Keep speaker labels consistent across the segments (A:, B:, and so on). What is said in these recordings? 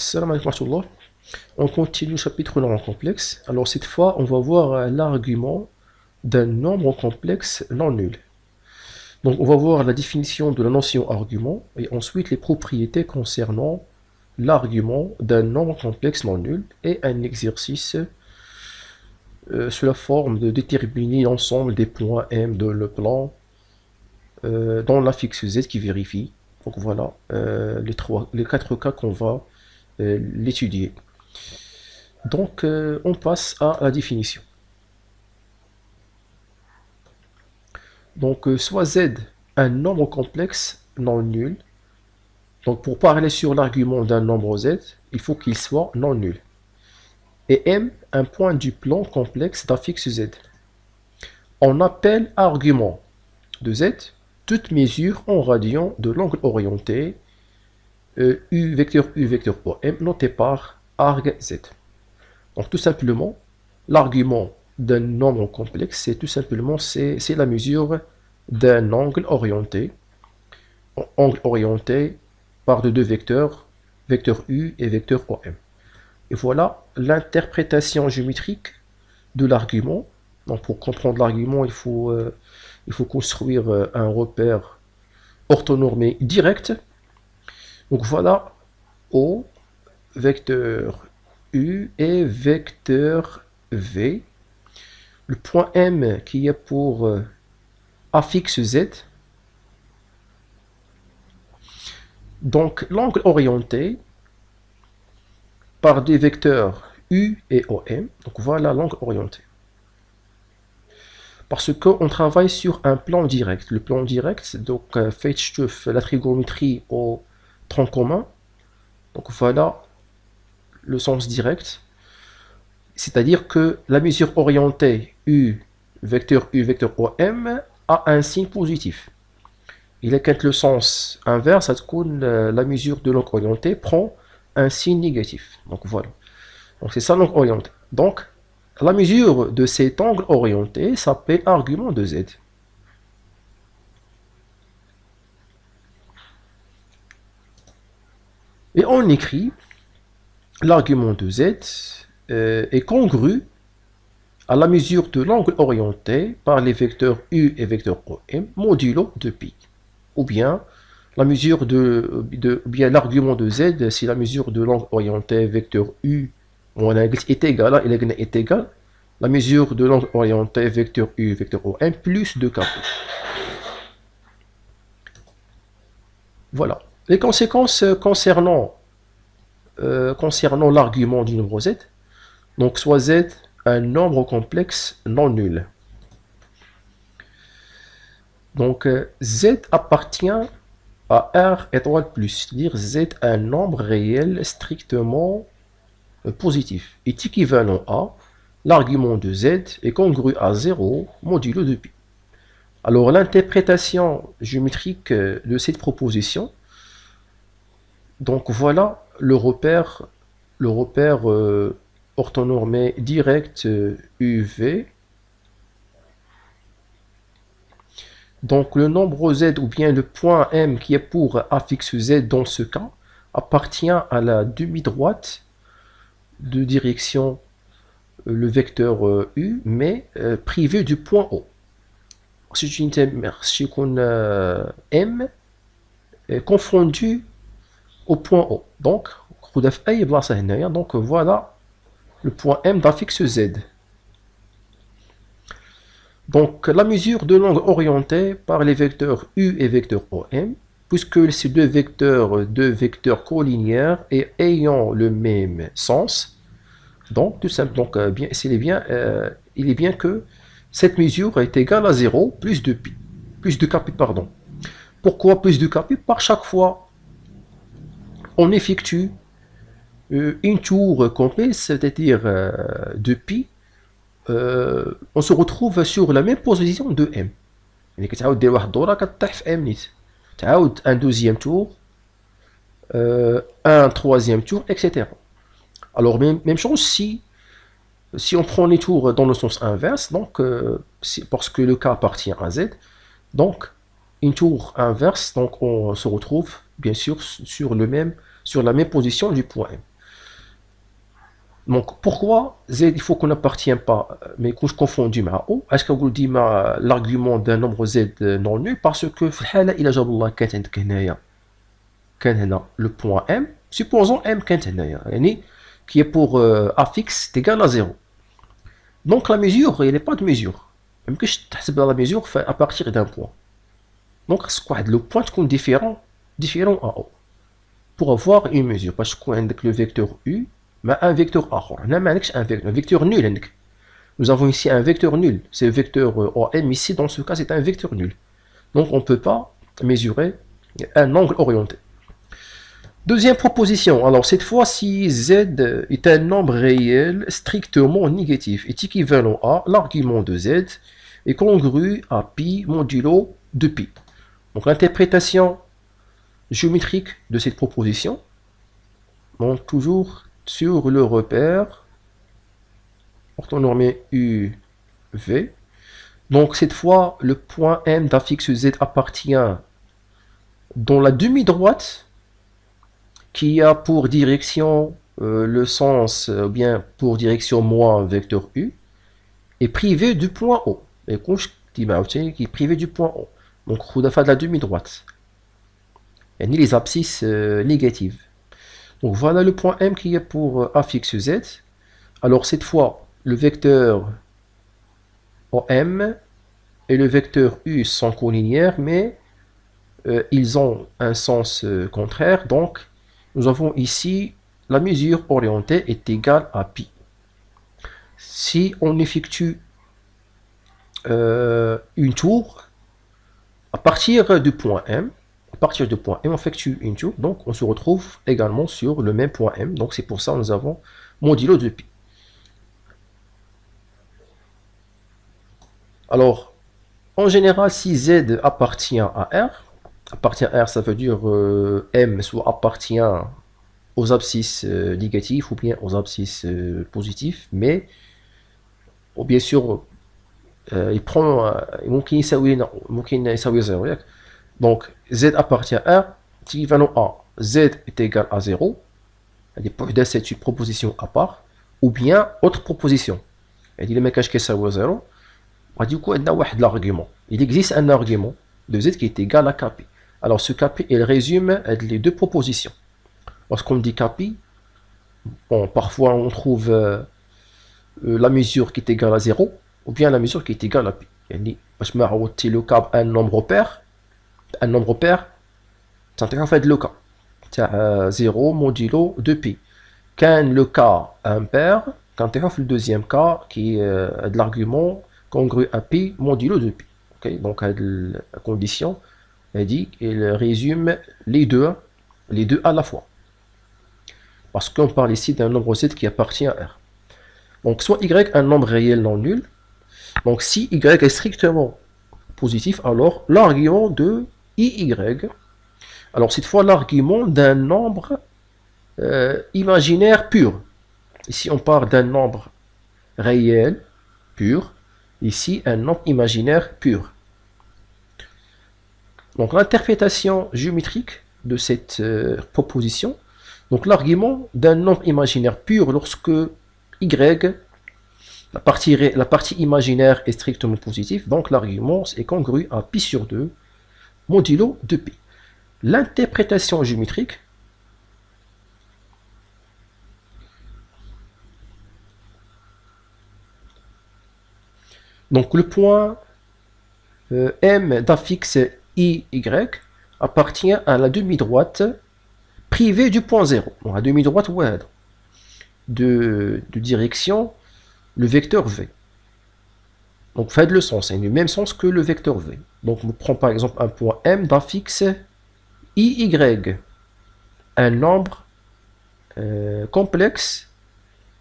A: Salam alaikum wa rahmatullah. On continue le chapitre nombre complexe. Alors cette fois, on va voir l'argument d'un nombre complexe non nul. Donc on va voir la définition de la notion argument et ensuite les propriétés concernant l'argument d'un nombre complexe non nul et un exercice sous la forme de déterminer l'ensemble des points M de le plan dans l'affixe Z qui vérifie. Donc voilà les quatre cas qu'on va l'étudier. Donc on passe à la définition. Donc soit Z un nombre complexe non nul. Donc pour parler sur l'argument d'un nombre Z, il faut qu'il soit non nul. Et M un point du plan complexe d'affixe Z. On appelle argument de Z toute mesure en radian de l'angle orienté U vecteur OM noté par arg Z. Donc tout simplement, l'argument d'un nombre complexe, c'est tout simplement c'est la mesure d'un angle orienté par de deux vecteurs, vecteur U et vecteur OM. Et voilà l'interprétation géométrique de l'argument. Donc pour comprendre l'argument, il faut construire un repère orthonormé direct. Donc voilà O, vecteur U et vecteur V. Le point M qui est pour affixe Z. Donc l'angle orienté par des vecteurs U et OM. Donc voilà l'angle orienté. Parce qu'on travaille sur un plan direct. Le plan direct, donc fait la trigonométrie au tronc commun. Donc voilà le sens direct. C'est-à-dire que la mesure orientée U vecteur OM a un signe positif. Il est quand le sens inverse, la mesure de l'angle orienté prend un signe négatif. Donc voilà. Donc c'est ça l'angle orienté. Donc la mesure de cet angle orienté s'appelle argument de Z. Et on écrit l'argument de Z est congru à la mesure de l'angle orienté par les vecteurs U et vecteur OM modulo de pi. Ou bien la mesure bien l'argument de Z, c'est la mesure de l'angle orienté vecteur U est égal, la mesure de l'angle orienté vecteur U vecteur OM plus 2K. Voilà. Les conséquences concernant l'argument du nombre Z. Donc soit Z un nombre complexe non nul. Donc Z appartient à R étoile plus, c'est-à-dire Z un nombre réel strictement positif est équivalent à l'argument de Z est congru à 0 modulo de pi. Alors l'interprétation géométrique de cette proposition, donc voilà le repère orthonormé direct UV. Donc le nombre Z ou bien le point M qui est pour affixe Z dans ce cas appartient à la demi-droite de direction le vecteur U mais privé du point O. C'est une M confondu au point O. Donc voilà le point M d'affixe Z. Donc la mesure de l'angle orienté par les vecteurs U et vecteur OM, puisque ces deux vecteurs collinéaires et ayant le même sens, donc tout simple, donc il est bien que cette mesure est égale à 0 plus de Kp, pardon. Pourquoi plus de Kp? Par chaque fois on effectue une tour complète, c'est-à-dire de pi, on se retrouve sur la même position de M. Un deuxième tour, un troisième tour, etc. Alors même chose si on prend les tours dans le sens inverse, donc parce que le K appartient à Z, donc une tour inverse, donc on se retrouve bien sûr sur la même position du point M. Donc, pourquoi Z, il faut qu'on n'appartient pas, mais que je confondu avec O, est-ce que vous dit l'argument d'un nombre Z non nul, parce que, في الحالة إلا جاب الله كانت عندك هنايا كان هنا le point M, supposons M كانت هنايا يعني qui est pour A fixe est égal à 0. Donc la mesure, il n'y a pas de mesure. Même que je تحسب la mesure à partir d'un point. Donc le point est différent à O. Pour avoir une mesure, parce que le vecteur U, mais un vecteur آخر. هنا ما عندكش un vecteur nul عندك. Nous avons ici un vecteur nul. C'est le vecteur OM ici, dans ce cas, c'est un vecteur nul. Donc on ne peut pas mesurer un angle orienté. Deuxième proposition, alors cette fois, si Z est un nombre réel strictement négatif, est équivalent à l'argument de Z est congru à pi modulo de pi. Donc l'interprétation géométrique de cette proposition, donc toujours sur le repère orthonormé UV. Donc cette fois, le point M d'affixe Z appartient dans la demi-droite qui a pour direction le sens, bien pour direction moins vecteur U, est privé du point O. Et quand je dis qui est privé du point O. Donc, on a fait de la demi-droite. Et ni les abscisses négatives. Donc, voilà le point M qui est pour A fixe Z. Alors, cette fois, le vecteur OM et le vecteur U sont collinéaires, mais ils ont un sens contraire. Donc, nous avons ici la mesure orientée est égale à pi. Si on effectue une tour à partir du point M, on effectue une tour, donc on se retrouve également sur le même point M. Donc c'est pour ça que nous avons modulo de pi. Alors, en général, si Z appartient à R, ça veut dire M soit appartient aux abscisses négatifs ou bien aux abscisses positifs, mais bien sûr, il prend ممكن يساوي 0. Donc Z appartient à R, équivalent à Z est égal à 0. C'est une proposition à part, ou bien autre proposition. Il dit le mec qui est 0. Du coup, il existe un argument de Z qui est égal à Kp. Alors ce Kp, il résume les deux propositions. Lorsqu'on dit Kp, bon, parfois on trouve la mesure qui est égale à 0, ou bien la mesure qui est égale à pi. يعني باش ما عوضتي لو كا un nombre pair, تعطيها في هذا لو كا تاع 0 modulo 2 pi. كان لو كا impair, كنعطيها في le deuxième cas qui est de l'argument congru à pi modulo 2 pi. Okay? Donc la condition elle dit il résume les deux à la fois. Parce qu'on parle ici d'un nombre Z qui appartient à R. Donc soit Y un nombre réel non nul. Donc si Y est strictement positif, alors l'argument de IY, alors cette fois l'argument d'un nombre imaginaire pur. Ici on parle d'un nombre réel pur, ici un nombre imaginaire pur. Donc l'interprétation géométrique de cette proposition, donc l'argument d'un nombre imaginaire pur lorsque Y, la partie imaginaire est strictement positive, donc l'argument est congru à pi sur 2 modulo de pi. L'interprétation géométrique donc le point M d'affixe IY appartient à la demi-droite privée du point 0. Donc la demi-droite de direction le vecteur V. Donc faites le sens, c'est le même sens que le vecteur V. Donc on prend par exemple un point M d'affixe IY, un nombre complexe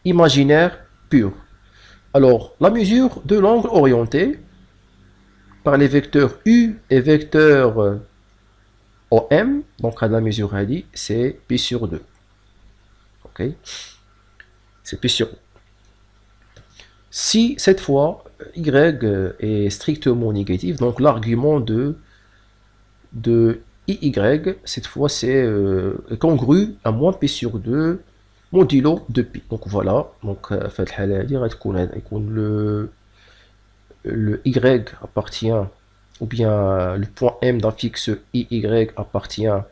A: imaginaire pur. Alors la mesure de l'angle orienté par les vecteurs U et vecteur OM, donc à la mesure elle dit c'est pi sur 2. Ok, c'est pi sur 2. Si cette fois Y est strictement négatif, donc l'argument de IY, cette fois c'est congru à moins pi sur 2 modulo de pi. Donc voilà, donc fait le y appartient, ou bien le point M d'un fixe IY appartient à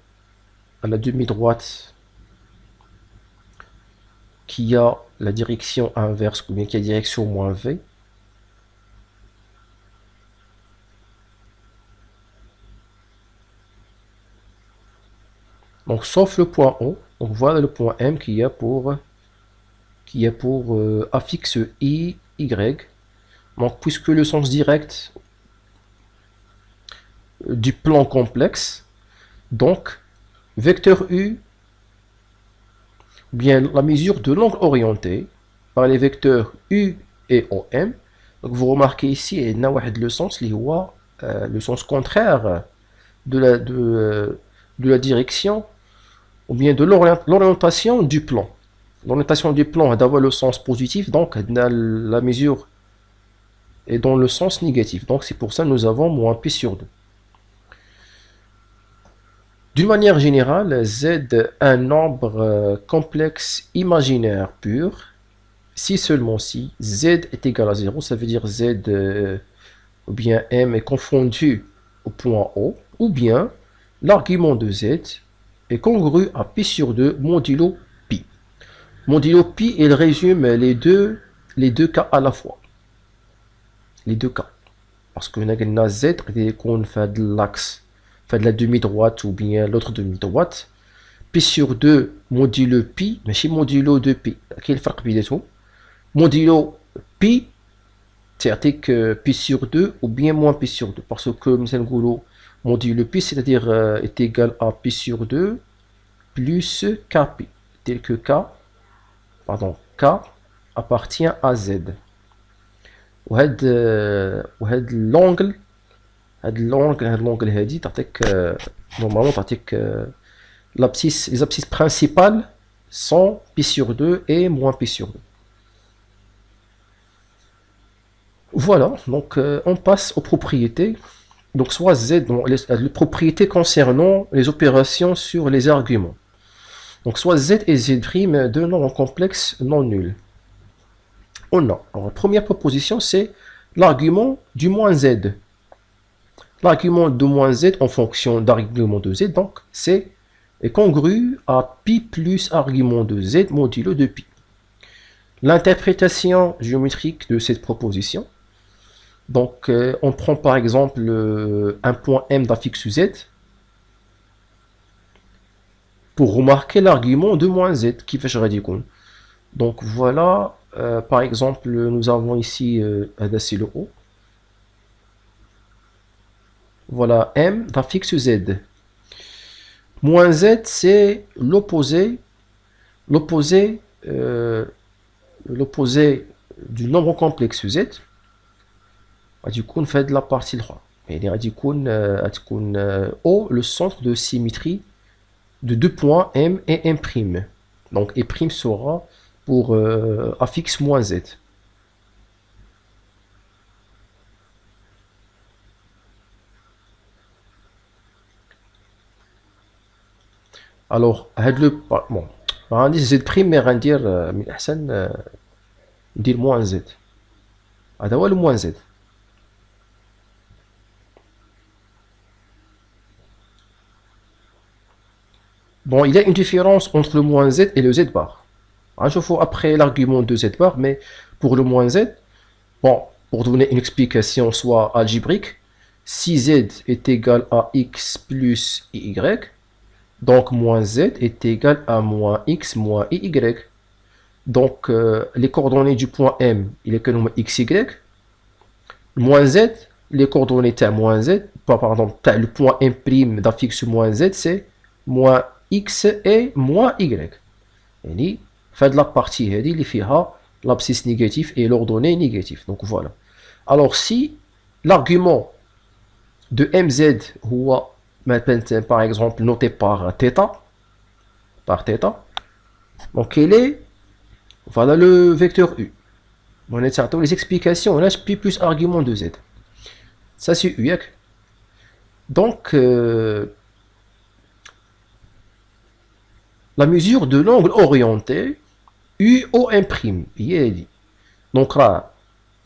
A: la demi-droite qui a la direction inverse, ou bien qui a direction moins V. Donc sauf le point O, donc voilà le point M qui a pour affixe I, Y. Donc puisque le sens direct du plan complexe, donc vecteur U, bien la mesure de l'angle orienté par les vecteurs U et OM. Donc vous remarquez ici il y a le sens le sens contraire de la direction, ou bien de l'orientation du plan. L'orientation du plan est d'avoir le sens positif, donc la mesure est dans le sens négatif. Donc c'est pour ça que nous avons moins pi sur 2. D'une manière générale, Z est un nombre complexe imaginaire pur, si seulement si Z est égal à 0, ça veut dire Z ou bien M est confondu au point O, ou bien l'argument de Z est congru à pi sur 2 modulo pi. Modulo pi, il résume les deux cas à la fois. Les deux cas. Parce que Z, qu'on fait de l'axe, fait de la demi-droite ou bien l'autre demi-droite. Pi sur 2 modulo pi, mais chez modulo de pi. Quel est le différence? Modulo pi, c'est-à-dire que pi sur 2 ou bien moins pi sur 2. Parce que, modulo pi, c'est-à-dire est égal à pi sur 2 plus kpi. Tel que k appartient à Z. وهاد l'angle هادي تعطيك normalement تعطيك les abscisses principales sont pi sur 2 et moins pi sur 2. Voilà, donc on passe aux propriétés. Donc soit Z, les propriétés concernant les opérations sur les arguments. Donc soit Z et Z' deux nombres complexes non nuls. On a, alors, la première proposition, c'est l'argument du moins Z. L'argument de moins Z en fonction d'argument de Z, donc, c'est congru à pi plus argument de Z modulo de pi. L'interprétation géométrique de cette proposition, donc, on prend par exemple un point M d'un fixe Z pour remarquer l'argument de moins Z qui fait radical. Donc voilà, par exemple, nous avons ici c'est le O. Voilà M d'un fixe Z. Moins Z, c'est l'opposé du nombre complexe Z. Du coup, on fait de la partie 3. Et du coup, O, le centre de symétrie de deux points M et M'. Donc, E' sera pour affixe moins Z. Alors, bon, on dit Z', mais on dire moins Z. هذا le moins Z. Bon, il y a une différence entre le moins Z et le Z bar. Je vois après l'argument de Z bar, mais pour le moins Z, bon, pour donner une explication soit algébrique, si Z est égal à X plus Y, donc moins Z est égal à moins X moins Y. Donc, les coordonnées du point M, il est que nom XY. Moins Z, les coordonnées de moins Z, pardon, le point M' d'un fixe moins Z, c'est moins X et moins Y. Et fait de la partie, il fait l'abscisse négatif et l'ordonnée négatif. Donc voilà. Alors si l'argument de MZ, par exemple, noté par θ, donc il est, voilà le vecteur U. On a les explications, on a plus argument de Z. Ça c'est U. Donc, la mesure de l'angle orienté U O M'. هي هادي. دونك راه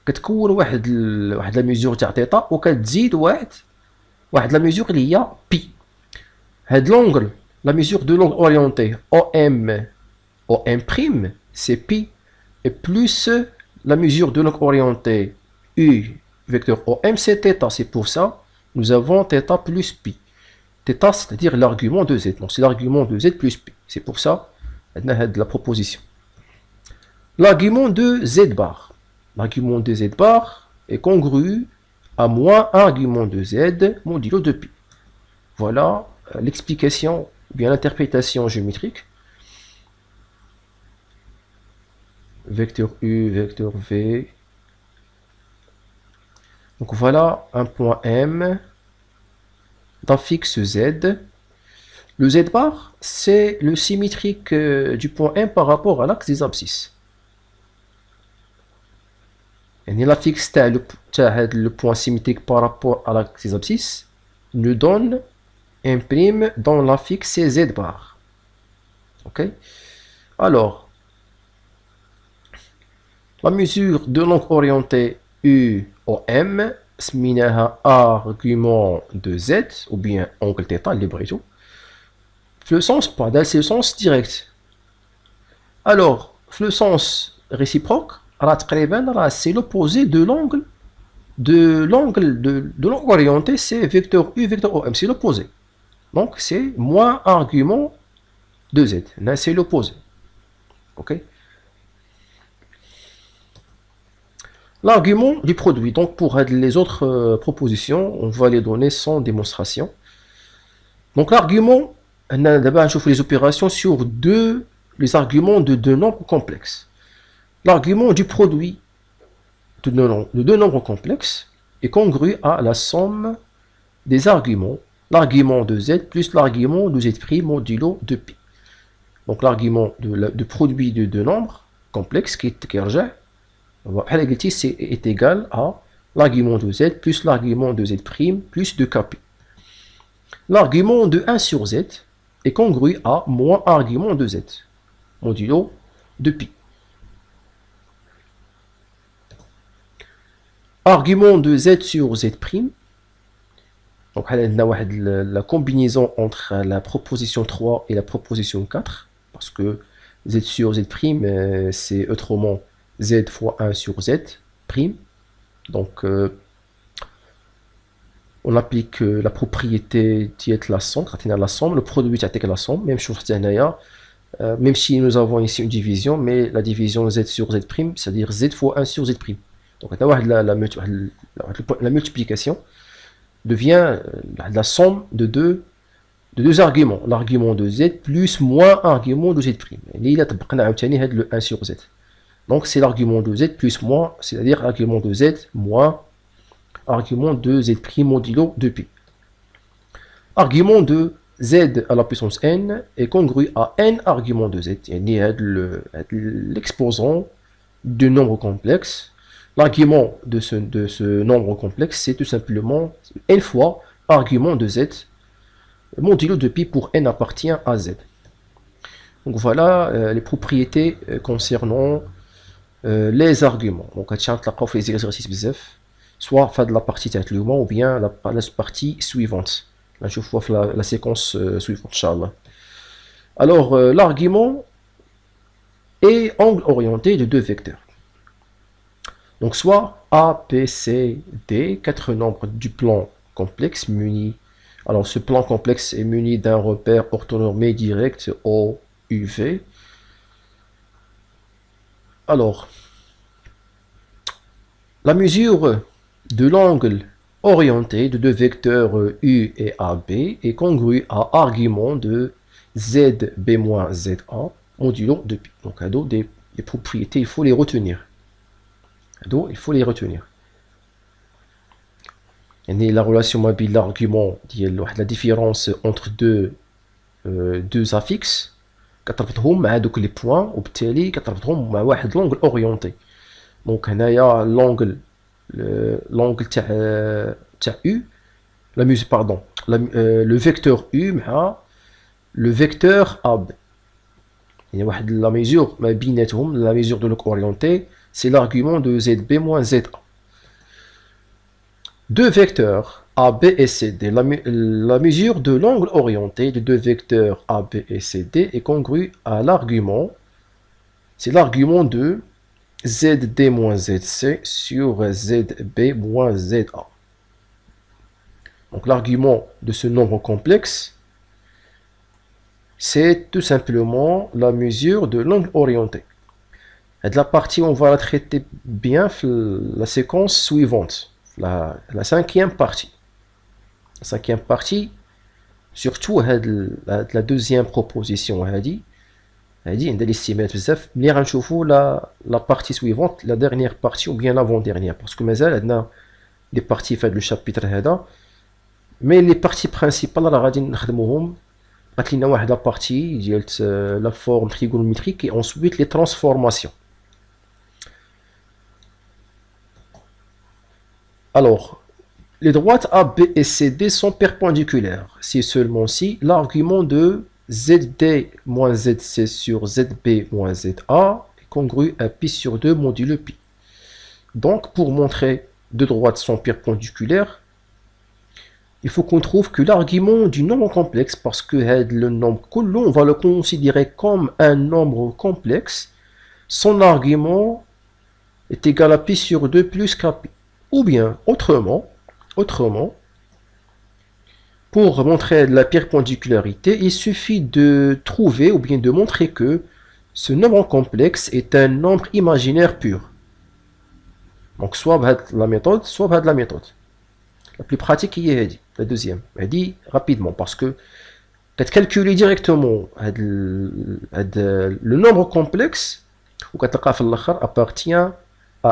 A: كتكون واحد لا ميزور تاع تيتا وكتزيد واحد لا ميزور اللي هي بي. هاد لونغل لا ميزور دو لونغل اورينتي او ام بريم سي بي et plus la mesure de l'angle orienté U vecteur OM c'est θ. C'est pour ça nous avons θ plus pi. θ c'est-à-dire l'argument de Z. Donc c'est l'argument de Z plus pi. C'est pour ça on a la proposition. L'argument de Z bar. L'argument de Z bar est congru à moins un argument de Z modulo de pi. Voilà l'explication ou bien l'interprétation géométrique. Vecteur U, vecteur V. Donc voilà un point M d'un fixe Z. Le Z bar, c'est le symétrique du point M par rapport à l'axe des abscisses. Et la fixe le point symétrique par rapport à l'axe des abscisses nous donne un prime dans la fixe Z bar. Ok? Alors, la mesure de l'angle orienté UOM, سميناها argument de Z, ou bien angle θ, اللي بغيتو. Le sens parallèle, c'est le sens direct. Alors, le sens réciproque, c'est l'opposé de l'angle de l'angle orienté, c'est vecteur U, vecteur OM, c'est l'opposé. Donc, c'est moins argument de Z. Là, c'est l'opposé. Ok? L'argument du produit. Donc pour les autres propositions, on va les donner sans démonstration. Donc l'argument, on a d'abord chauffe les opérations sur les arguments de deux nombres complexes. L'argument du produit de deux nombres complexes est congru à la somme des arguments, l'argument de Z plus l'argument de Z' modulo de pi. Donc l'argument de produit de deux nombres complexes qui est est égal à l'argument de Z plus l'argument de Z' plus de Kp. L'argument de 1 sur Z est congru à moins argument de Z, modulo de pi. Argument de Z sur Z', donc la combinaison entre la proposition 3 et la proposition 4, parce que Z sur Z', c'est autrement Z fois 1 sur Z'. Donc, on applique la propriété qui est la somme, le produit qui est la somme, même chose même si nous avons ici une division, mais la division Z sur Z', c'est-à-dire Z fois 1 sur Z'. Donc, la multiplication devient la somme de deux arguments, l'argument de Z plus moins argument de Z'. Il a le 1 sur Z. Donc c'est l'argument de Z plus moins, c'est-à-dire l'argument de Z moins argument de Z' modulo de pi. Argument de Z à la puissance n est congru à n argument de Z. Il y a l'exposant du nombre complexe. L'argument de ce nombre complexe, c'est tout simplement n fois argument de Z modulo de pi pour n appartient à Z. Donc voilà les propriétés concernant les arguments. Donc, on va les exercices soit faire de la partie tellement ou bien la partie suivante. Là, je vois la séquence suivante, Inch'Allah. Alors, l'argument est angle orienté de deux vecteurs. Donc, soit A, P, C, D, quatre nombres du plan complexe muni. Alors, ce plan complexe est muni d'un repère orthonormé direct O, U, V. Alors, la mesure de l'angle orienté de deux vecteurs U et AB est congrue à argument de ZB moins ZA modulo de pi. Donc, des propriétés, il faut les retenir. Et la relation mobile, l'argument, la différence entre deux affixes. كتربطهم مع دوك لي بوين وبالتالي كتربطهم مع واحد لونغل اورينتي. دونك هنايا لونغل تاع U la musique pardon le vecteur U مع le vecteur AB. Il y a la mesure, la mesure de l'angle orienté, c'est l'argument de ZB moins ZA. Deux vecteurs AB et CD. La mesure de l'angle orienté de deux vecteurs AB et CD est congrue à l'argument. C'est l'argument de ZD moins ZC sur ZB moins ZA. Donc l'argument de ce nombre complexe, c'est tout simplement la mesure de l'angle orienté. Et de la partie, on va la traiter bien la séquence suivante, la cinquième partie. La cinquième partie, surtout la deuxième proposition, on la partie suivante, la dernière partie ou bien l'avant-dernière, parce que on a des parties faites le chapitre, mais les parties principales, on va la partie, la forme trigonométrique et ensuite les transformations. Alors, les droites A, B et CD sont perpendiculaires. Si seulement si l'argument de ZD moins ZC sur ZB moins ZA est congru à pi sur 2 modulo pi. Donc, pour montrer deux droites sont perpendiculaires, il faut qu'on trouve que l'argument du nombre complexe, parce que le nombre on va le considérer comme un nombre complexe, son argument est égal à pi sur 2 plus kpi. Ou bien, autrement, pour montrer la perpendicularité, il suffit de trouver ou bien de montrer que ce nombre complexe est un nombre imaginaire pur. Donc, soit la méthode, soit la méthode. La plus pratique est la deuxième. Elle dit rapidement parce que peut-être calculer directement le nombre complexe ou appartient à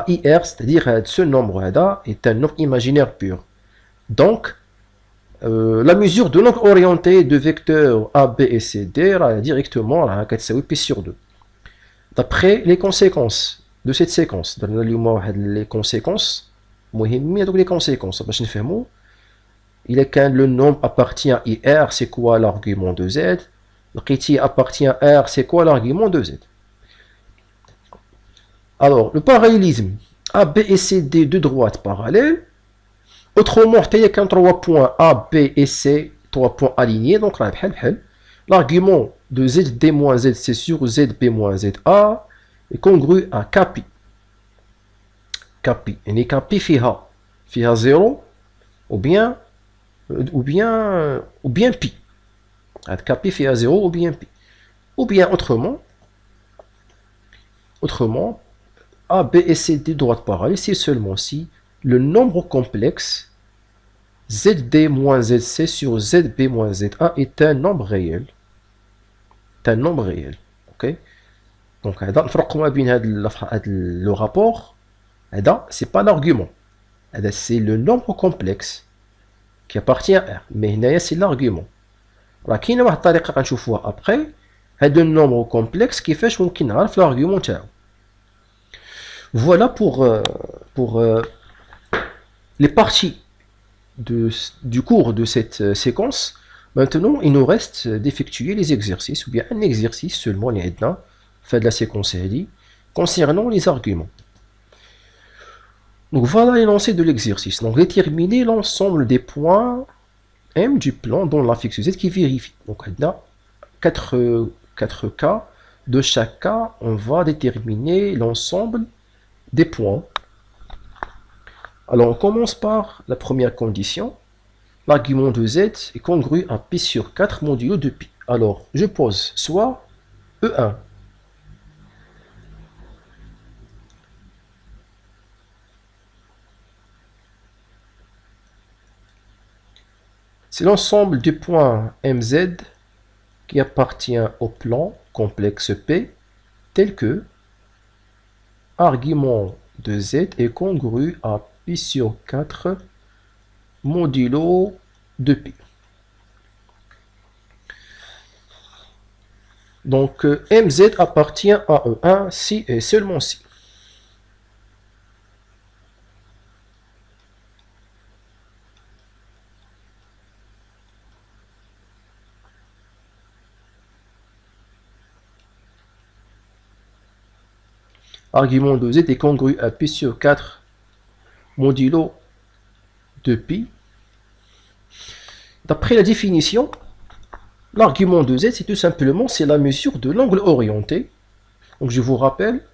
A: IR, c'est-à-dire ce nombre est un nombre imaginaire pur. Donc, la mesure de l'angle orienté de vecteurs A, B et C, D directement à pi sur 2. D'après les conséquences de cette séquence, les conséquences, les conséquences, il est quand le nombre appartient à IR, c'est quoi l'argument de Z? Le qui appartient à R, c'est quoi l'argument de Z? Alors, le parallélisme A, B et C, D de droite parallèle. Autrement, il y a qu'un 3 points A, B et C, 3 points alignés. Donc, l'argument de ZD moins ZC sur ZB moins ZA est congru à Kpi. Kpi. Et Kpi fiha 0 ou bien pi. Kpi fiha 0 ou bien pi. Ou bien autrement, A, B et C de droite parallèle, c'est seulement si le nombre complexe ZD moins ZC sur ZB moins ZA est un nombre réel. C'est un nombre réel. Ok? Donc, le rapport, c'est pas l'argument. C'est le nombre complexe qui appartient à R. Mais c'est l'argument. Il y a une طريقة غنشوفوها après. C'est le nombre complexe qui fait que l'argument. Voilà pour les parties du cours de cette séquence. Maintenant, il nous reste d'effectuer les exercices, ou bien un exercice seulement, fait de la séquence concernant les arguments. Donc voilà l'énoncé de l'exercice. Donc déterminer l'ensemble des points M du plan dont la fixe Z qui vérifie. Donc on a 4 cas. De chaque cas, on va déterminer l'ensemble des points. Alors on commence par la première condition. L'argument de Z est congru à pi sur 4 modulo de pi. Alors je pose soit E1. C'est l'ensemble des points MZ qui appartient au plan complexe P tel que argument de Z est congru à pi sur 4 modulo de pi. Donc MZ appartient à E1 si et seulement si. Argument de z est congru à pi sur 4 modulo de pi. D'après la définition, l'argument de z, c'est tout simplement c'est la mesure de l'angle orienté. Donc je vous rappelle,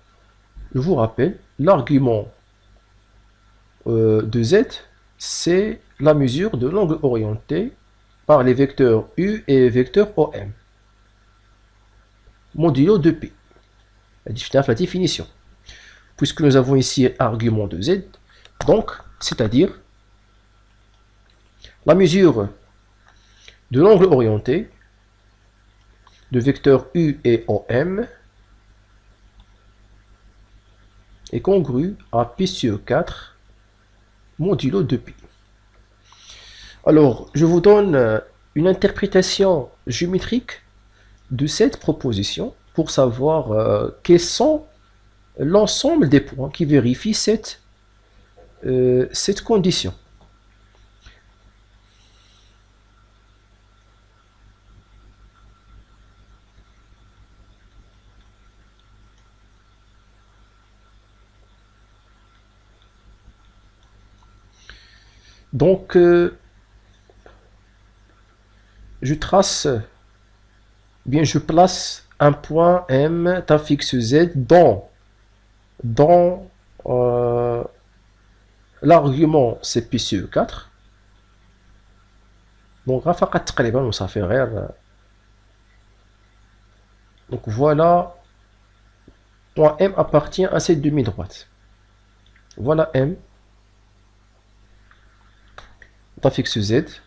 A: l'argument de z, c'est la mesure de l'angle orienté par les vecteurs u et vecteur OM. Modulo de pi. La définition. Puisque nous avons ici argument de z, donc, c'est-à-dire la mesure de l'angle orienté de vecteurs u et OM est congrue à pi sur 4 modulo de pi. Alors, je vous donne une interprétation géométrique de cette proposition pour savoir quels sont l'ensemble des points qui vérifient cette condition. Donc, je trace, bien je place un point M fixe Z dans l'argument c'est pi sur 4. Donc, ça fait rire. Donc voilà, point M appartient à cette demi-droite. Voilà M, fixe Z.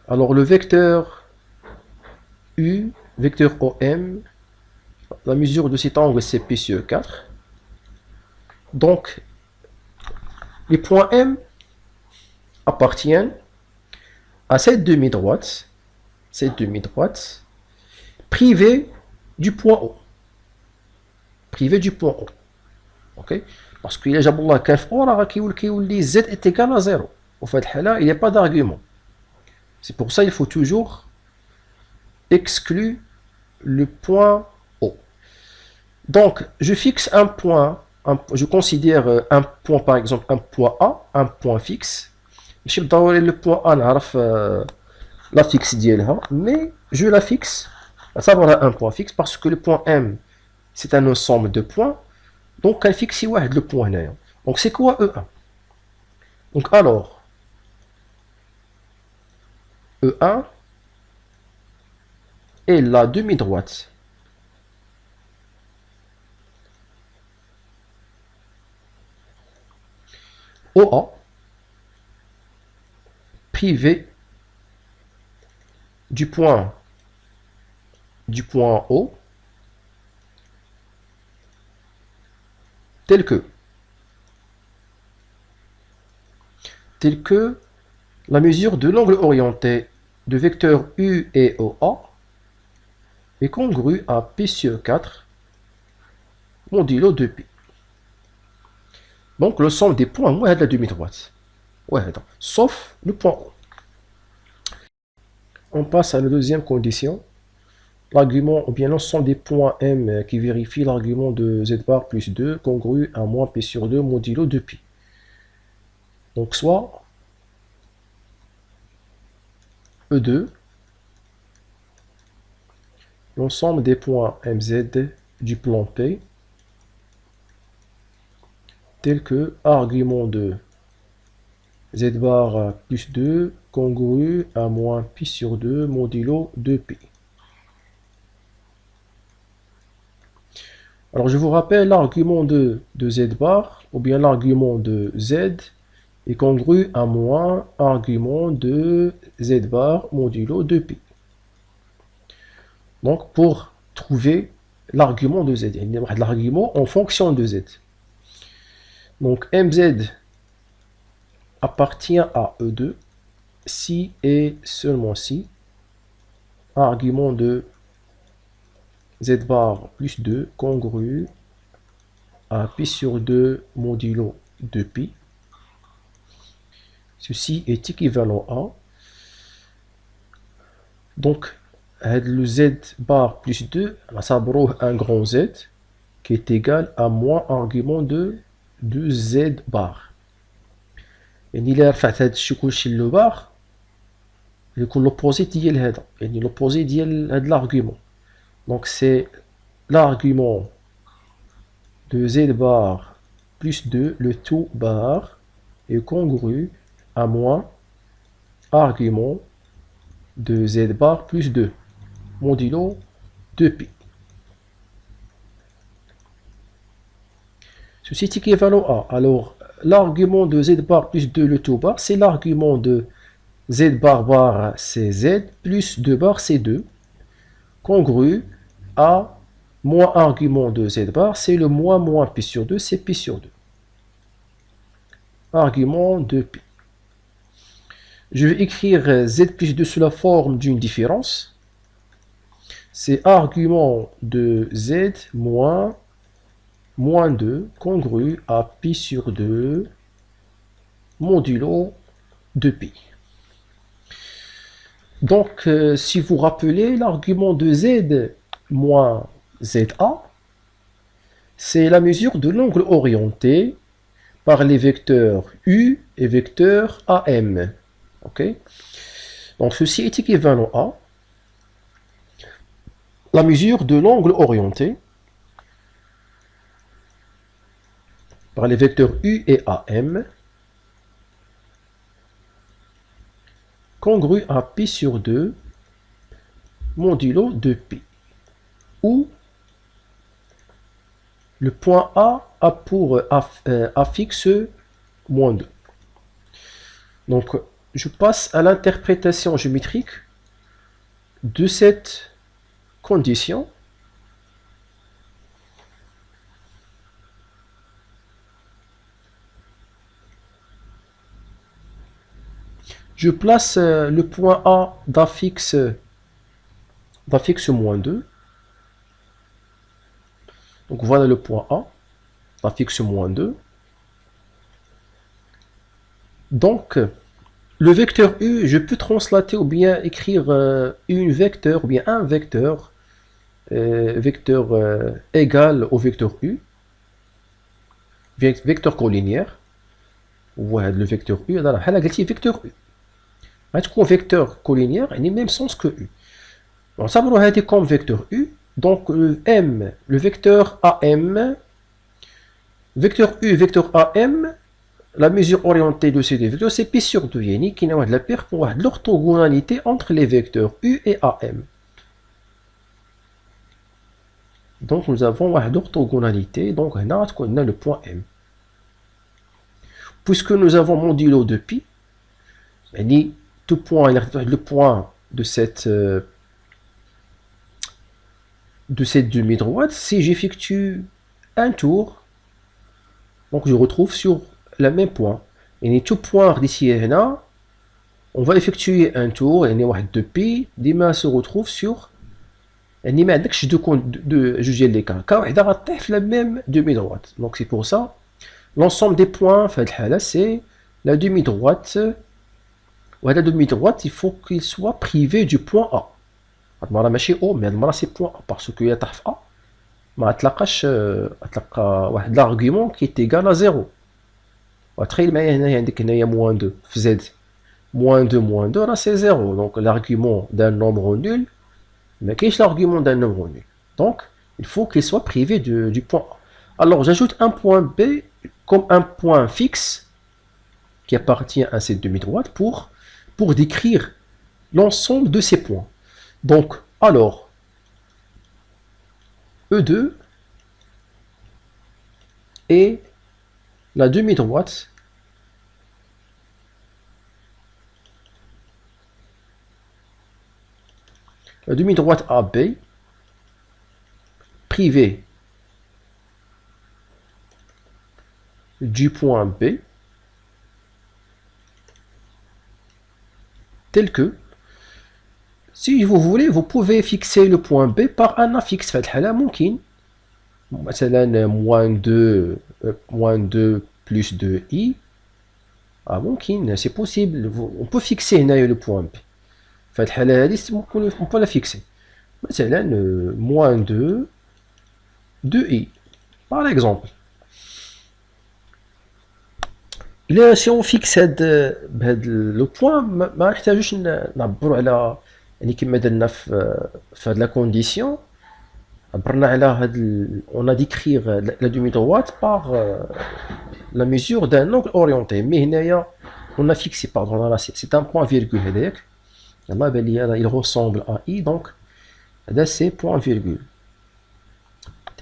A: Alors le vecteur U, vecteur OM, la mesure de cet angle c'est pi sur 4. Donc les points M appartiennent à cette demi-droite, privée du point O. Ok? Parce qu'il y a جاب كاف O راه كيولي Z est égal à 0. Au fait là, il n'y a pas d'argument. C'est pour ça qu'il faut toujours exclure le point O. Donc, je fixe un point, je considère un point, par exemple, un point A, un point fixe. Je vais vous le point A, la fixe d'ILH, mais je la fixe, à savoir un point fixe, parce que le point M, c'est un ensemble de points. Donc, elle fixe le point là. Donc, c'est quoi E1? Donc, alors, E1 est la demi-droite OA privée du point O tel que la mesure de l'angle orienté de vecteurs U et OA est congrue à pi sur 4 modulo de pi. Donc le somme des points de la demi-droite. Sauf le point O. On passe à la deuxième condition. L'argument, ou bien l'ensemble des points M qui vérifie l'argument de Z bar plus 2 congru à moins pi sur 2 modulo de pi. Donc soit E2, l'ensemble des points MZ du plan P, tel que argument de Z bar plus 2 congru à moins pi sur 2 modulo de pi. Alors je vous rappelle l'argument de Z bar, ou bien l'argument de Z est congru à moins argument de Z bar modulo de pi. Donc pour trouver l'argument de Z, il y a l'argument en fonction de Z. Donc MZ appartient à E2 si et seulement si argument de Z bar plus 2 congru à pi sur 2 modulo de pi. Ceci est équivalent à, donc le Z bar plus 2, ça a un grand Z, qui est égal à moins argument de z bar. يعني إلا رفعت هاد الشي كلشي لو بار يكون l'opposé ديال هذا، يعني l'opposé ديال هاد l'argument. Donc c'est l'argument de z bar plus 2, le tout bar est congru à moins argument de z bar plus 2 modulo 2pi. Ceci est équivalent à, alors l'argument de z bar plus 2 le tout bar, c'est l'argument de z bar c'est z plus 2 bar c'est 2 congru à moins argument de z bar, c'est le moins pi sur 2, c'est pi sur 2. Argument de pi. Je vais écrire z plus 2 sous la forme d'une différence. C'est argument de z moins 2 congru à pi sur 2 modulo de pi. Donc, si vous rappelez, l'argument de z moins za, c'est la mesure de l'angle orienté par les vecteurs u et vecteur am. Ok? Donc, ceci est équivalent à la mesure de l'angle orienté par les vecteurs u et am congru à pi sur 2 modulo de pi, où le point A pour affixe moins 2. Donc, je passe à l'interprétation géométrique de cette condition. Je place le point A d'affixe moins 2. Donc voilà le point A d'affixe moins 2. Donc le vecteur U, je peux translater ou bien écrire une vecteur ou bien un vecteur égal au vecteur U, vecteur collinéaire. Voilà le vecteur U, là vecteur U. Un vecteur collinéaire a le même sens que U. On s'appelle comme vecteur U. Donc M, le vecteur AM, vecteur U, vecteur AM, la mesure orientée de ces deux vecteurs, c'est pi sur 2. Il y a la paire pour l'orthogonalité entre les vecteurs U et AM. Donc nous avons l'orthogonalité, donc on a le point M. Puisque nous avons modulo de pi, tout point, le point de cette demi-droite, si j'effectue un tour, donc je retrouve sur le même point. Et tout point d'ici et là, on va effectuer un tour, et de pi, dima se retrouve sur de juger les cas, car il a la même demi-droite. Donc c'est pour ça, l'ensemble des points, c'est la demi-droite. La demi-droite, il faut qu'il soit privé du point A. Mais c'est point A parce que il y a A. L'argument qui est égal à 0. Il y a moins 2. Z. Moins 2, là c'est 0. Donc l'argument d'un nombre nul, mais qu'est-ce l'argument d'un nombre nul? Donc il faut qu'il soit privé du point A. Alors j'ajoute un point B comme un point fixe qui appartient à cette demi-droite pour décrire l'ensemble de ces points. Donc, alors, E2 est la demi-droite AB privée du point B tel que, si vous voulez, vous pouvez fixer le point B par un affixe. moins 2 plus 2i. C'est possible. On peut fixer le point B. On peut la fixer. Moins 2 2i. Par exemple, là, si on fixe le point, ما نحتاجوش نعبروا على يعني كما درنا في هاد la condition. عبرنا على on a décrire la demi droite par la mesure d'un angle orienté. Mais هنايا on a fixé, pardon, là c'est un point virgule هذاك. يلا بان لي il ressemble à i, donc هذا c'est point virgule.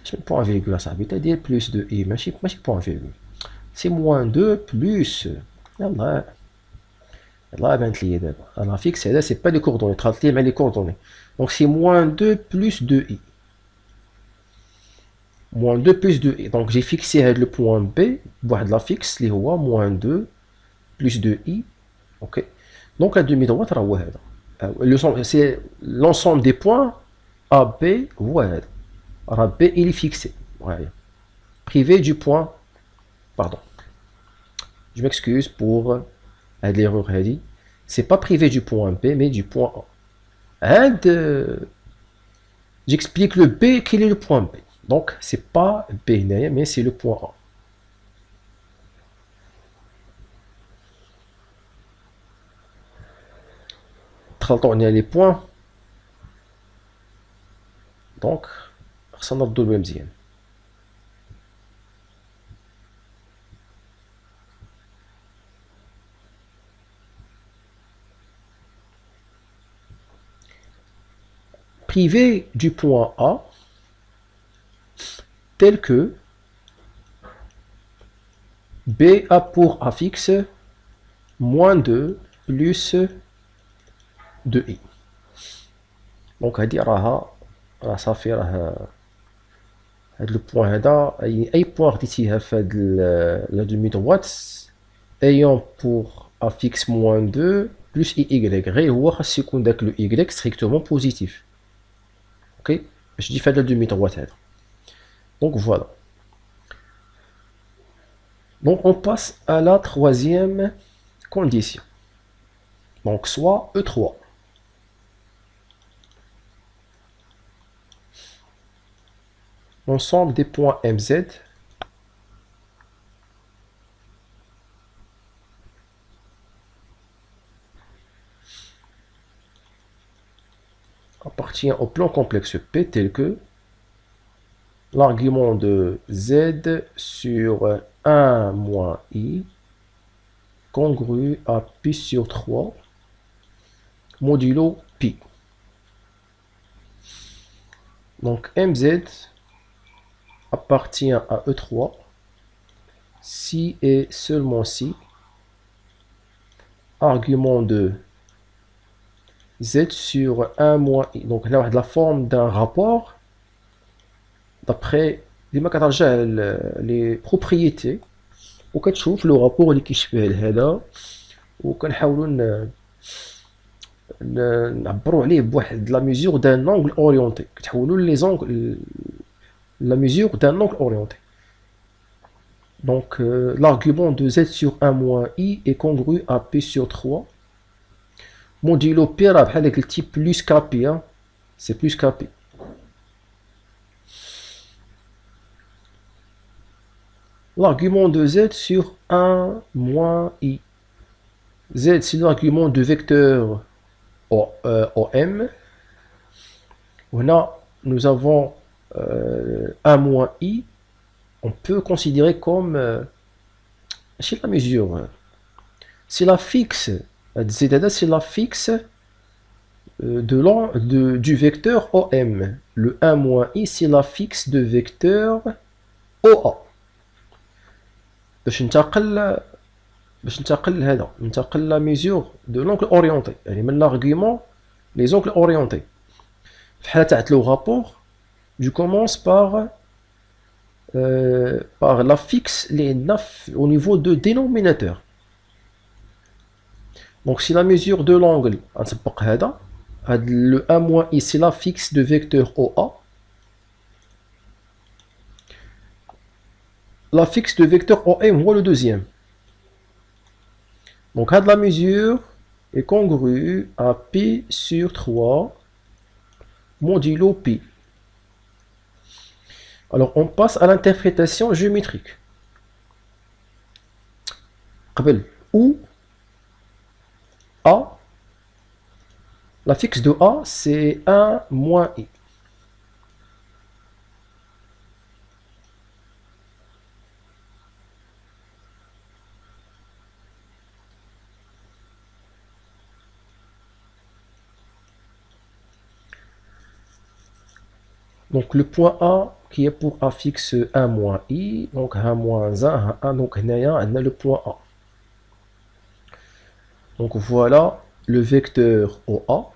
A: اش من point virgule صاحبي تدير plus de i ماشي point virgule. C'est moins 2 plus يلا بانت لي دابا انا فيكس هذا c'est pas les coordonnées تخلط لي مع les coordonnées. Donc c'est moins 2 plus 2i. Moins 2 plus 2i. Donc j'ai fixé le point B بواحد la fixe اللي هو moins 2 plus 2i. OK. Donc la demi droite راه هو هذا. C'est l'ensemble des points AB هو هذا. راه B il est fixé. Voilà. Privé du point. Pardon. Je m'excuse pour l'erreur هذه. C'est pas privé du point B mais du point A. J'explique le B, quel est le point B. Donc, c'est pas B, mais c'est le point A. On a les points. Donc, ça n'a pas de même zine. Privé du point A, tel que B a pour A fixe moins 2 plus 2i. Donc, à dire ça fait le point هذا أي point رديتيها في la demi droite ayant pour A fixe moins 2 plus y. غير هو خاص يكون داك le y strictement positif. OK, je dis faire la demi droite. Donc voilà. Donc on passe à la troisième condition. Donc soit E3. L'ensemble des points MZ appartient au plan complexe P tel que l'argument de Z sur 1 moins I congru à pi sur 3 modulo pi. Donc MZ appartient à E3 si et seulement si argument de Z sur 1 moins I. Donc là, la forme d'un rapport d'après les propriétés وكتشوف لو رابور اللي كيشبه لهذا وكنحاولوا نعبروا عليه بواحد لا mesure d'un angle orienté. كتحولوا les angles la mesure d'un angle orienté. Donc l'argument de Z sur 1 moins I est congru à P sur 3 modulo P راه بحال داك التيب plus KP, hein. C'est plus KP. L'argument de Z sur 1 moins I. Z, c'est l'argument de vecteur OM. Là, nous avons 1 moins I. On peut considérer comme c'est la mesure. C'est la fixe. Z, c'est la fixe du vecteur OM. Le 1 moins I, c'est la fixe de vecteur OA. باش ننتقل هذا ننتقل لا ميزور دو لونغل اورينتي يعني من l'argument les angles orientés في حالة تاع لو رابور جو كومونس par la fixe اللي عندنا au niveau de dénominateur. Donc si la mesure de l'angle غنطبق هذا le 1 moins i c'est la fixe de vecteur OA. La fixe de vecteur OM, voit le deuxième. Donc, la mesure est congrue à pi sur 3 modulo pi. Alors on passe à l'interprétation géométrique. Où A, la fixe de A, c'est 1 moins I. Donc le point A qui est pour A fixe 1 moins I, donc 1 moins 1, donc on a le point A. Donc voilà le vecteur OA,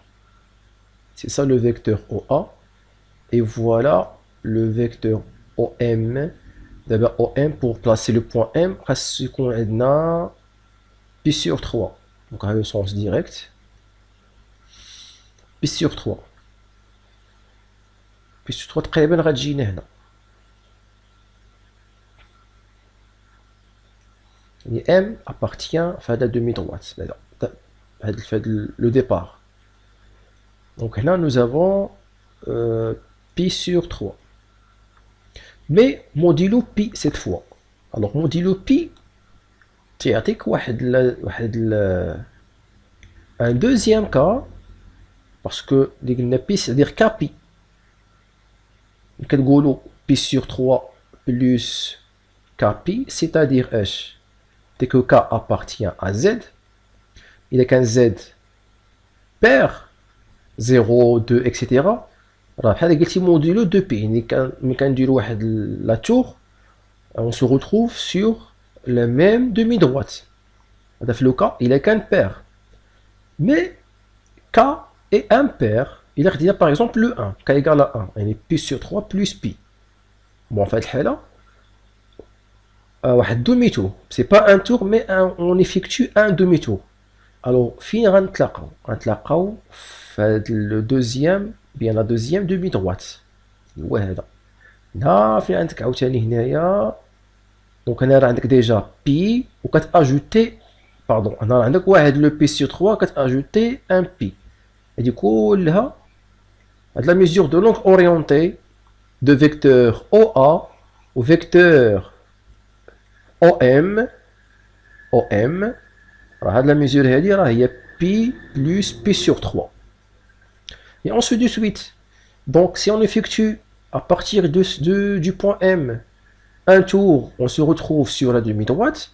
A: c'est ça le vecteur OA, et voilà le vecteur OM. D'abord OM pour placer le point M, ce qu'on a pi sur 3, donc à le sens direct, pi sur 3. pi sur 3 تقريبا غتجينا هنا. يعني M appartient à la demi-droite, le départ. Donc là nous avons pi sur 3. Mais modulo pi cette fois. Alors modulo pi, تعطيك un deuxième cas, parce que les pi c'est-à-dire kpi. كنقولوا pi sur 3 plus kpi, c'est-à-dire h. Dès que k appartient à z, il est qu'un z pair 0, 2, etc. راه بحال قلتي modulo 2 pi. يعني ملي كنديروا واحد la tour, on se retrouve sur la même demi-droite. Dans le cas, il est qu'un pair. Mais k est impair. Il a par exemple le 1, k égale à 1. يعني pi sur 3 plus pi. Bon, en fait, الحالة واحد demi-tour. C'est pas un tour, mais on effectue un demi-tour. Alors, فين غنتلاقاو؟ غنتلاقاو في le deuxième, bien la deuxième demi-droite. هو هذا. هنا فين عندك عاوتاني هنايا. Donc هنا راه عندك ديجا pi وكتاجوتي باردون هنا عندك واحد لو بي sur 3 كتاجوتي ان بي. هادي كلها هاد لا mesure de l'angle orienté de vecteur OA ou vecteur OM راه هاد لا mesure هادي راه هي pi plus pi sur 3. Et ensuite de suite. Donc si on effectue à partir du point M un tour, on se retrouve sur la demi-droite.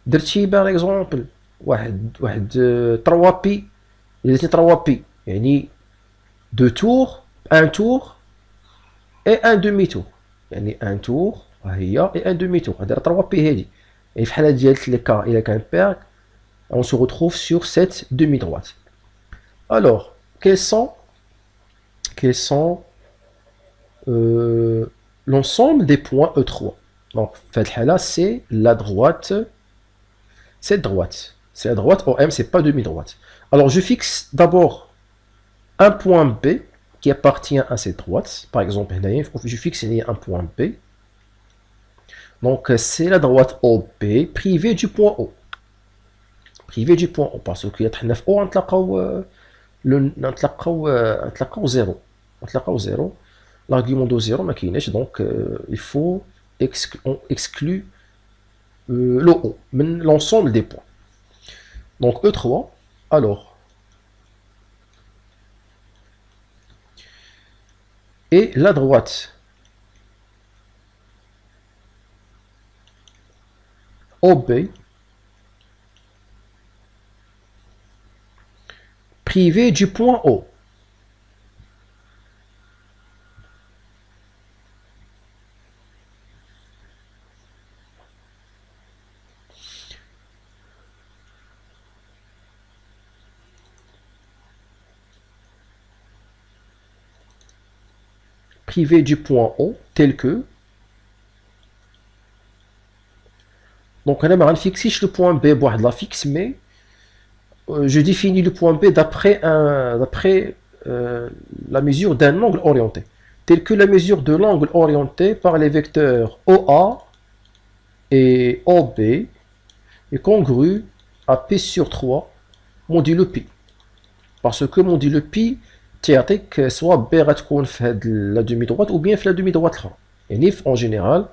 A: درتي par exemple واحد 3 pi. Il était 3 pi. يعني 2 tours, un tour et un demi-tour. يعني un tour هي et un demi-tour. هذا 3 pi هادي. Et في الحالة ديال le cas il a qu'un pair, on se retrouve sur cette demi-droite. Alors, quels sont l'ensemble des points E3? Donc, là, c'est la droite. Cette droite. C'est la droite OM, c'est pas demi-droite. Alors, je fixe d'abord un point B qui appartient à cette droite. Par exemple, je fixe un point B. Donc, c'est la droite OB privée du point O. Privée du point O. Parce que y a 9 O, on تلقاو 0. نتلقاو 0. L'argument de 0 ما كايناش, donc il faut on exclut le O من l'ensemble des points. Donc E3, alors et la droite OB privée du point O. Privé du point O, tel que. Donc, on a fixé le point B, la fixe, mais je définis le point B d'après la mesure d'un angle orienté. Tel que la mesure de l'angle orienté par les vecteurs OA et OB est congrue à P sur 3 modulo pi. Parce que modulo pi, soit B غتكون في la demi-droite ou bien في la demi-droite. Et if, en général,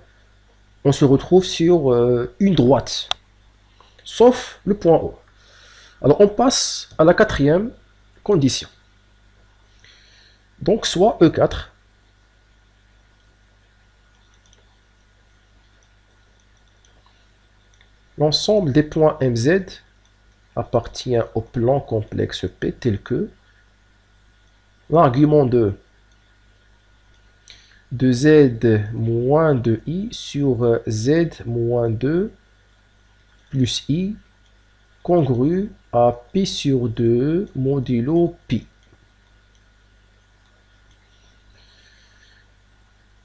A: on se retrouve sur une droite, sauf le point O. Alors, on passe à la quatrième condition. Donc, soit E4, l'ensemble des points MZ appartient au plan complexe P tel que l'argument de Z moins de I sur Z moins 2 plus I congru à Pi sur 2 modulo Pi.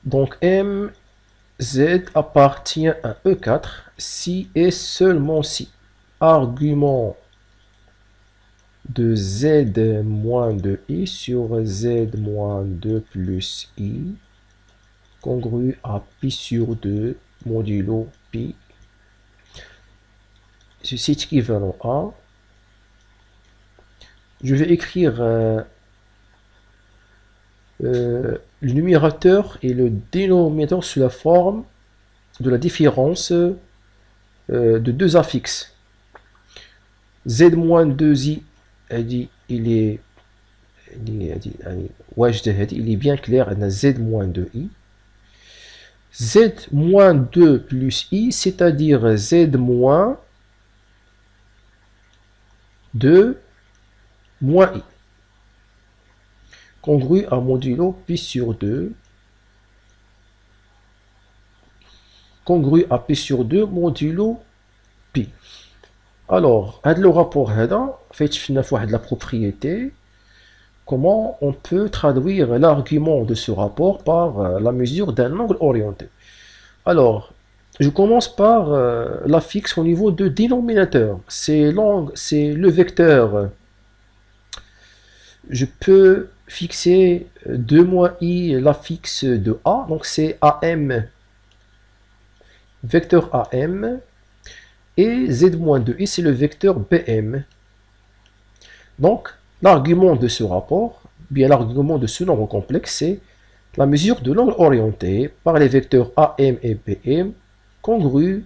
A: Donc MZ appartient à E4 si et seulement si argument de Z moins 2I sur Z moins 2 plus I congru à Pi sur 2 modulo Pi. Ceci est équivalent à. Je vais écrire le numérateur et le dénominateur sous la forme de la différence de deux affixes. Z-2i, il est bien clair, Z-2i. Z-2 plus i, c'est-à-dire Z- 2 moins i, congru à modulo Pi sur 2, congru à Pi sur 2 modulo Pi. Alors, le rapport fait la propriété. Comment on peut traduire l'argument de ce rapport par la mesure d'un angle orienté? Alors, je commence par la fixe au niveau de dénominateur. C'est le vecteur. Je peux fixer 2 moins i la fixe de A. Donc, c'est AM, vecteur AM. Et Z-2i, c'est le vecteur BM. Donc, l'argument de ce rapport, bien l'argument de ce nombre complexe, c'est la mesure de l'angle orienté par les vecteurs AM et BM congru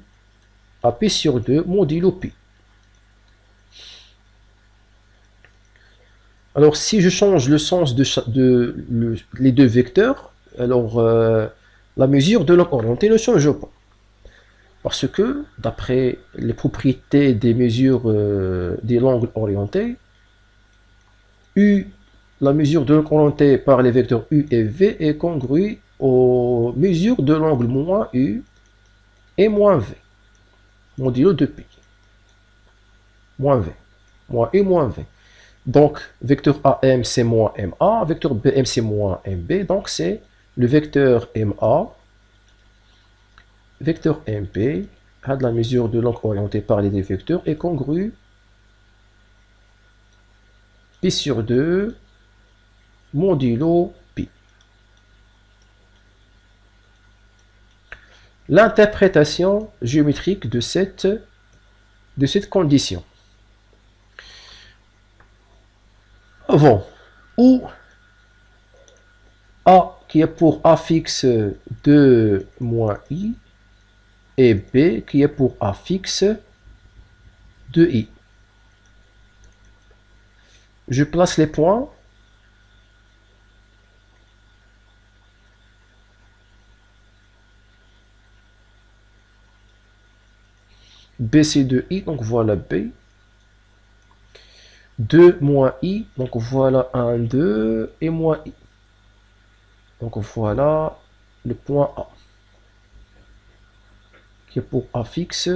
A: à Pi sur 2 modulo Pi. Alors, si je change le sens les deux vecteurs, alors la mesure de l'angle orienté ne change pas. Parce que, d'après les propriétés des mesures des angles orientés, U, la mesure de l'angle orienté par les vecteurs U et V est congrue aux mesures de l'angle moins U et moins V, modulo de Pi, moins V, moins U, moins V. Donc, vecteur AM, c'est moins MA, vecteur BM, c'est moins MB, donc c'est le vecteur MA, vecteur MP, à la mesure de l'angle orienté par les deux vecteurs est congrue Pi sur 2 modulo Pi. L'interprétation géométrique de cette condition. Avant, où A qui est pour A fixe 2 moins I et B qui est pour A fixe 2i. Je place les points. B c'est 2i, donc voilà B. 2 moins i, donc voilà 1, 2 et moins i. Donc voilà le point A qui est pour A fixe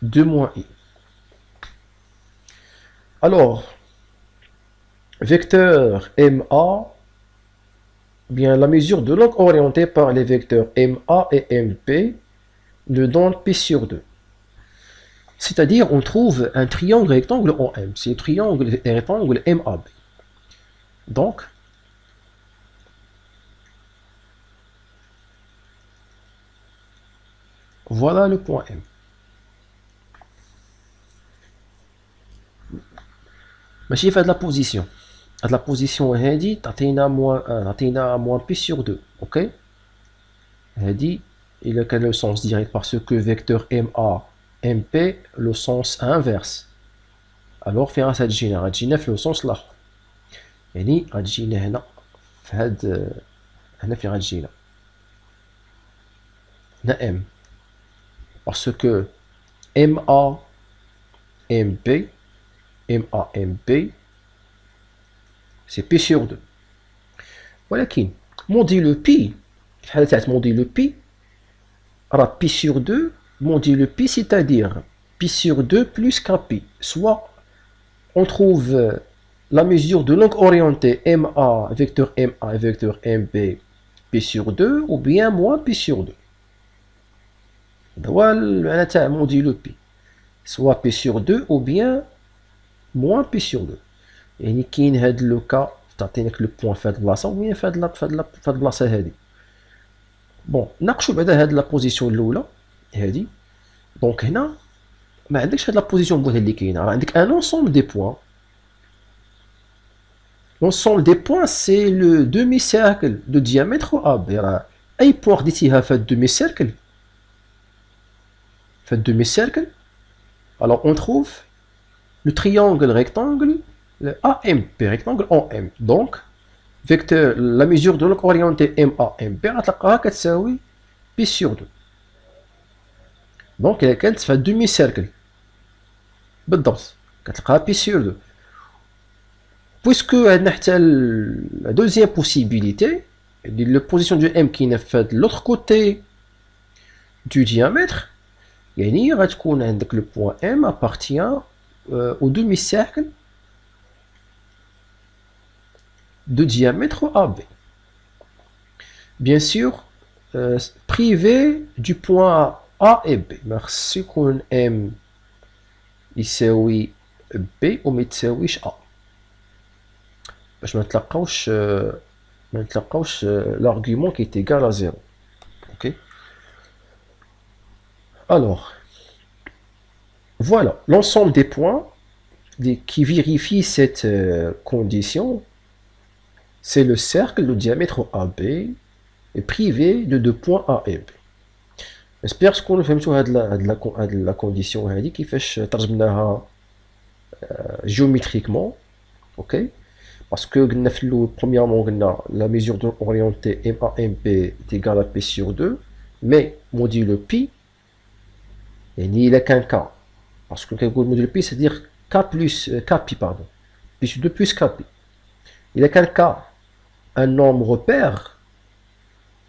A: 2 moins i. Alors, vecteur MA, bien la mesure de l'angle orienté par les vecteurs MA et MP le donne Pi sur 2. C'est-à-dire, on trouve un triangle rectangle en M. C'est le triangle rectangle MAB. Donc, voilà le point M. ماشي في هاد لا بوزيسيون. هاد لا بوزيسيون هادي تعطينا moins 1, تعطينا moins Pi sur 2. اوكي. هذه il a le sens direct parce que vecteur MA MP le sens inverse. alors فين غتجينا في le sens الاخر يعني غتجينا هنا في هاد هنا فين غتجينا هنا M parce que MA MP c'est P sur 2 ولكن موديلو P في الحالة تاعت موديلو P راه P sur 2 module P c'est-à-dire P sur 2 plus KP soit on trouve la mesure de l'angle orienté MA vecteur MA et vecteur MP P sur 2 ou bien moins P sur 2 هذا المعنى تاع موديلو P soit P sur 2 ou bien moins P sur 2 يعني كاين هاد لو كا تعطينك لو بوين في هاد البلاصه وبين في هاد البلاصه هادي بون ناقشوا بعدا هاد لا بوزيسيون الاولى هادي دونك هنا ما عندكش هاد لا بوزيسيون بوحدها اللي كاينه راه عندك ان انسومبل دي بوين l'ensemble des points c'est le demi-cercle de diamètre AB راه اي بوين خديتيها في هاد demi-cercle alors on trouve le triangle rectangle le AMP rectangle en M donc vecteur la mesure de l'angle orienté MAMP غتلقاها كتساوي P sur 2 دونك إلا كانت في demi cercle بالضبط كتلقاها P sur 2 puisque عندنا حتى la deuxième possibilité la position du M كاينه في l'autre côté du diamètre يعني غتكون عندك le point M appartient au demi-cercle de diamètre AB. Bien sûr, privé du point A et B. Merci qu'on M يساوي B وما يتساويش A. باش ما نتلقاوش l'argument qui est égal à 0. OK. Alors, voilà l'ensemble des points qui vérifient cette condition. C'est le cercle de diamètre AB est privé de deux points A et B. J'espère que vous avez la condition qui fait ترجمناها géométriquement, ok? Parce que premièrement la mesure de orientée MAMP est égale à P sur 2, mais modulo Pi, il a qu'un K. Parce que le modulo Pi, c'est-à-dire K plus Kpi, pardon. P sur 2 plus Kpi. Il a qu'un K. un nombre pair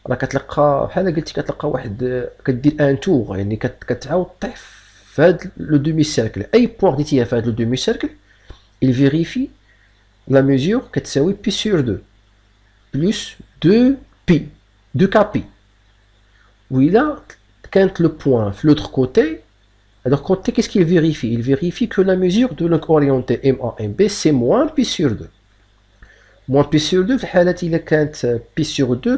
A: راه كتلقى بحال قلتي كتلقى واحد كدير ان تور يعني كتعاود طيح في هذا لو دومي سيركل اي بوين خديتيها في هذا لو دومي سيركل il vérifie la mesure كتساوي بي سور 2 بلس 2 بي 2 كابي وإلا كانت لو بوين في لوتر كوتي alors côté qu'est-ce qu'il vérifie il vérifie que la mesure de l'angle orienté MAMB c'est moins pi sur 2 moins P sur 2 في الحالة إلا كانت P sur 2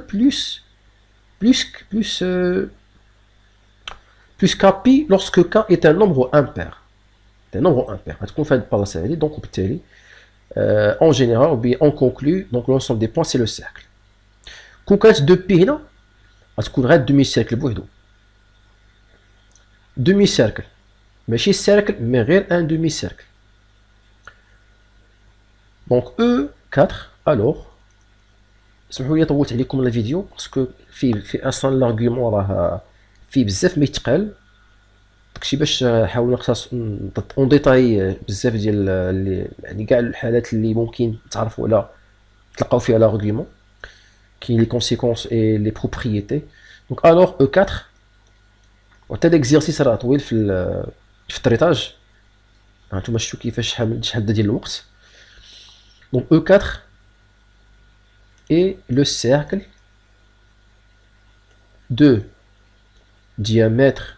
A: plus KP lorsque K est un nombre impair. Un nombre impair. غتكون في هاد البلاصة هادي دونك بالتالي en général ou bien on conclut donc l'ensemble des points c'est le cercle. كون كانت 2P هنا غتكون غير demi cercle بوحدو. demi cercle ماشي cercle mais غير un demi cercle. donc E4 alors سمحوا لي طولت عليكم لا فيديو باسكو في اصلا الارغيومون راه فيه بزاف ما يتقال داكشي باش حاولنا اون ديتاي بزاف ديال يعني كاع الحالات اللي ممكن تعرفوا على تلقاو فيها الارغيومون كاين لي كونسيكونس اي لي بروبريتي دونك الوغ او 4 وحتى ليكزيرسيس راه طويل في الطريطاج هانتوما شفتوا كيفاش شحال ديال الوقت دونك او 4 et le cercle de diamètre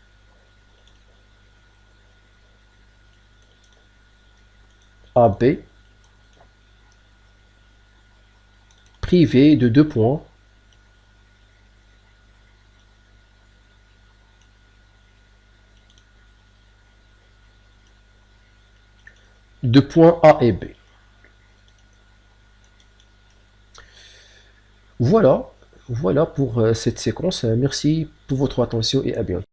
A: AB privé de deux points A et B. Voilà, Voilà pour cette séquence. Merci pour votre attention et à bientôt.